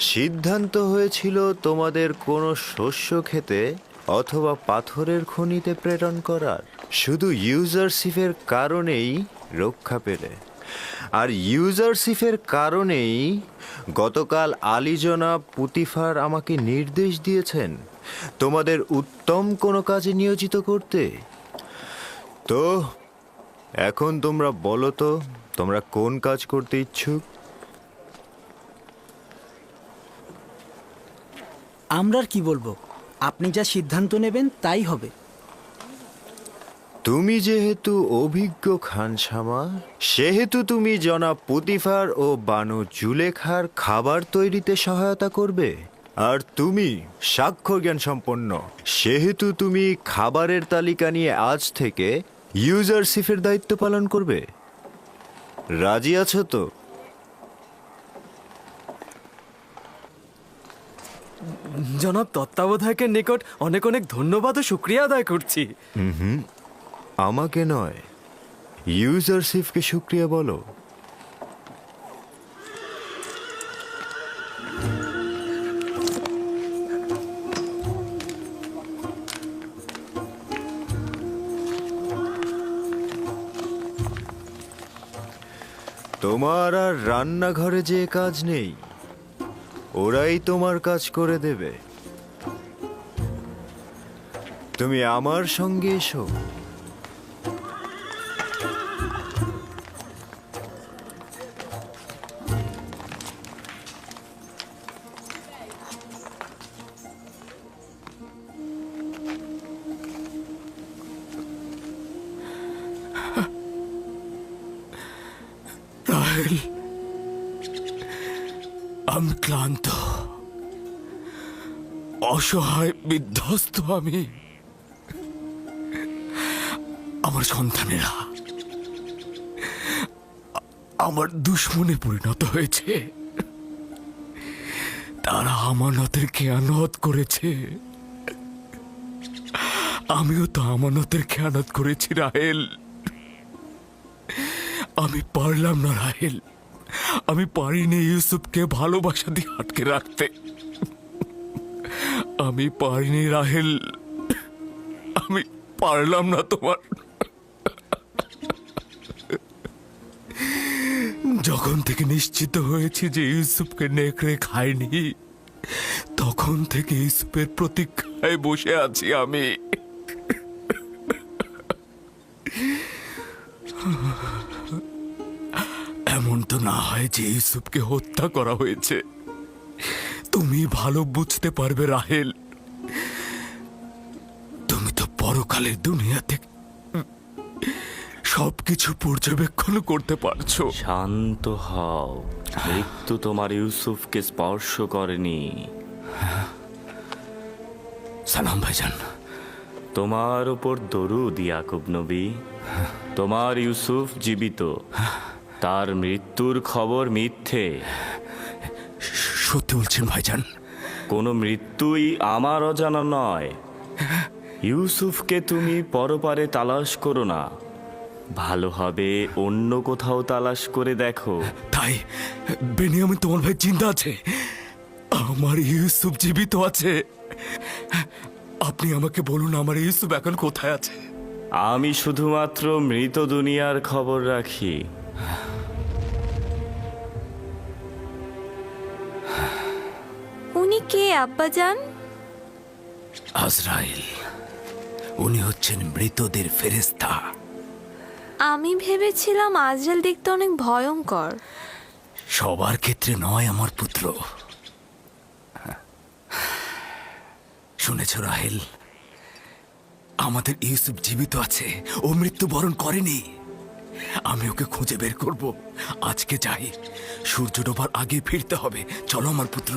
সিদ্ধান্ত হয়েছিল তোমাদের কোনো শস্য খেতে অথবা পাথরের খনিতে প্রেরণ করার, শুধু ইউজারশিপের কারণেই রক্ষা পেলে। আর ইউজারশিপের কারণেই গতকাল আলী জনাব পুতিফার আমাকে নির্দেশ দিয়েছেন তোমাদের উত্তম কোনো কাজে নিয়োজিত করতে। তো এখন তোমরা বলো তো, তোমরা কোন কাজ করতে ইচ্ছুক? আমরা আর কি বলবো, আপনি যা সিদ্ধান্ত নেবেন তাই হবে। তুমি যেহেতু অভিজ্ঞ খানসামা, সেহেতু তুমি জনাব পুতিফার ও বানু জুলেখার খাবার তৈরিতে সহায়তা করবে। আর তুমি সাক্ষ্য জ্ঞান সম্পন্ন, সেহেতু তুমি খাবারের তালিকা নিয়ে আজ থেকে ইউজারশিপের দায়িত্ব পালন করবে। রাজি আছো তো? জনাব তত্ত্বাবধায়কের নিকট অনেক অনেক ধন্যবাদ ও শুক্রিয়া আদায় করছি। আমাকে নয়, ইউজারশিপকে শুক্রিয়া বলো। তোমার আর রান্নাঘরে যে কাজ নেই, ওরাই তোমার কাজ করে দেবে। তুমি আমার সঙ্গে এসো। রাহেল, আমি ক্লান্ত, অসহায়, বিধ্বস্ত। আমি, আমার সন্তানেরা আমার দুশ্মনে পরিণত হয়েছে। তারা আমানতের খেয়ানত করেছে, আমিও তো আমানতের খেয়ানত করেছি রাহেল। আমি পারলাম না রাহেল, আমি পারিনি ইউসুফকে ভালোবাসা দিয়ে আটকে রাখতে। আমি পারিনি রাহেল, আমি পারলাম না। তোমার যখন থেকে নিশ্চিত হয়েছি যে ইউসুফকে নেকড়ে খায়নি, তখন থেকে ইউসুফের প্রতীক্ষায় বসে আছি আমি। এমন তো না হয় যে ইউসুফকে হত্যা করা হয়েছে। তুমি ভালো বুঝতে পারবে রাহেল, তুমি তো পরকালের দুনিয়াতে সবকিছু পর্যবেক্ষণ করতে পারছো। শান্ত হও, মৃত্যু তোমার ইউসুফকে স্পর্শ করেনি। সালাম ভাইজান। তোমার উপর দরুদ ইয়াকুব নবী। তোমার ইউসুফ জীবিত, তার মৃত্যুর খবর মিথ্যে। সত্যি বলছেন ভাইজান? কোনো মৃত্যুই আমার অজানা নয়। ইউসুফকে তুমি পরপারে তালাশ করো না, ভালো হবে অন্য কোথাও তালাশ করে দেখো। তাই বেনিয়ামিন তোমার ভাই জিন্দা আছে, আমার ইউসুফ জীবিত আছে। আপনি আমাকে বলুন, আমার ইউসুফ এখন কোথায় আছে? আমি শুধুমাত্র মৃত দুনিয়ার খবর রাখি। উনি কে আব্বাজান? আজরাইল, উনি হচ্ছেন মৃতদের ফেরেশতা। আমি ভেবেছিলাম আজরাইল দেখতে অনেক ভয়ঙ্কর। সবার ক্ষেত্রে নয় আমার পুত্র। শুনেছ রাহেল, আমাদের ইউসুফ জীবিত আছে, ও মৃত্যুবরণ করেনি। আমি ওকে খুঁজে বের করব। আজকে যাই, সূর্য ডোবার আগে ফিরতে হবে। চলো আমার পুত্র।